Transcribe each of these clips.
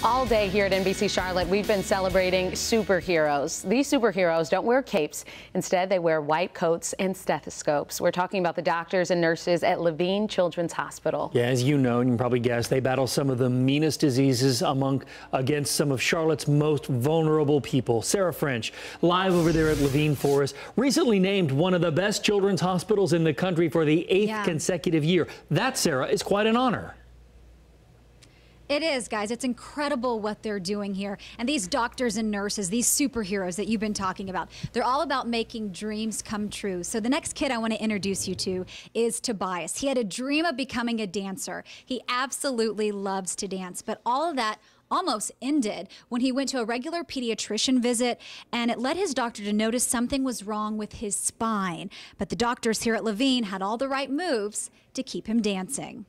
All day here at NBC Charlotte, we've been celebrating superheroes. These superheroes don't wear capes. Instead, they wear white coats and stethoscopes. We're talking about the doctors and nurses at Levine Children's Hospital. Yeah, as you know, and you can probably guess, they battle some of the meanest diseases against some of Charlotte's most vulnerable people. Sarah French, live over there at Levine for us, recently named one of the best children's hospitals in the country for the 8th consecutive year. That, Sarah, is quite an honor. It is, guys. It's incredible what they're doing here. And these doctors and nurses, these superheroes that you've been talking about, they're all about making dreams come true. So the next kid I want to introduce you to is Tobias. He had a dream of becoming a dancer. He absolutely loves to dance, but all of that almost ended when he went to a regular pediatrician visit, and it led his doctor to notice something was wrong with his spine. But the doctors here at Levine had all the right moves to keep him dancing.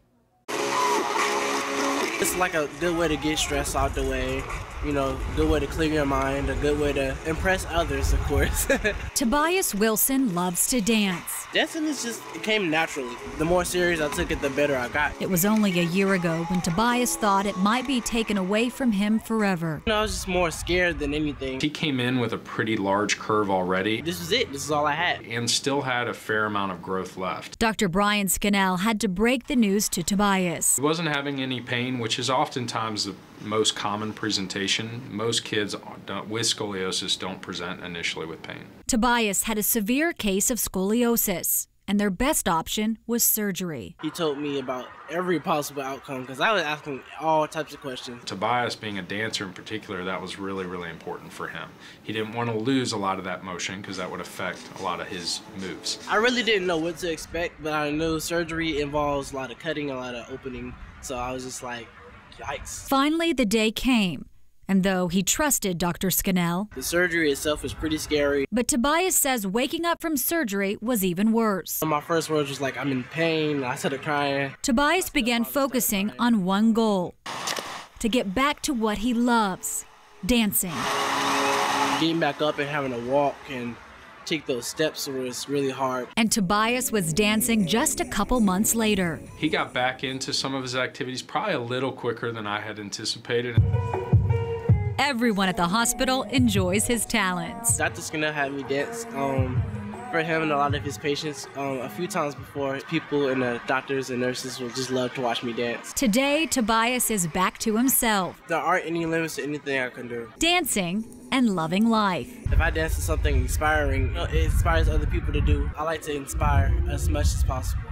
It's like a good way to get stress out the way, you know, good way to clear your mind, a good way to impress others, of course. Tobias Wilson loves to dance. Dancing it came naturally. The more serious I took it, the better I got. It was only a year ago when Tobias thought it might be taken away from him forever. You know, I was just more scared than anything. He came in with a pretty large curve already. This was it. This is all I had. And still had a fair amount of growth left. Dr. Brian Scoliosis had to break the news to Tobias. He wasn't having any pain, which is oftentimes the most common presentation. Most kids with scoliosis don't present initially with pain. Tobias had a severe case of scoliosis, and their best option was surgery. He told me about every possible outcome because I was asking all types of questions. Tobias, being a dancer in particular, that was really, really important for him. He didn't want to lose a lot of that motion because that would affect a lot of his moves. I really didn't know what to expect, but I knew surgery involves a lot of cutting, a lot of opening, so I was just like, yikes. Finally, the day came, and though he trusted Dr. Scoliosis, the surgery itself was pretty scary. But Tobias says waking up from surgery was even worse. My first words was like, I'm in pain. I started crying. Tobias began focusing on one goal: to get back to what he loves, dancing. Getting back up and having to walk and take those steps was really hard. And Tobias was dancing just a couple months later. He got back into some of his activities probably a little quicker than I had anticipated. Everyone at the hospital enjoys his talents. Dr. Scoliosis had me dance for him and a lot of his patients a few times before. People and the doctors and nurses will just love to watch me dance. Today, Tobias is back to himself. There aren't any limits to anything I can do. Dancing and loving life. If I dance to something inspiring, it inspires other people to do. I like to inspire as much as possible.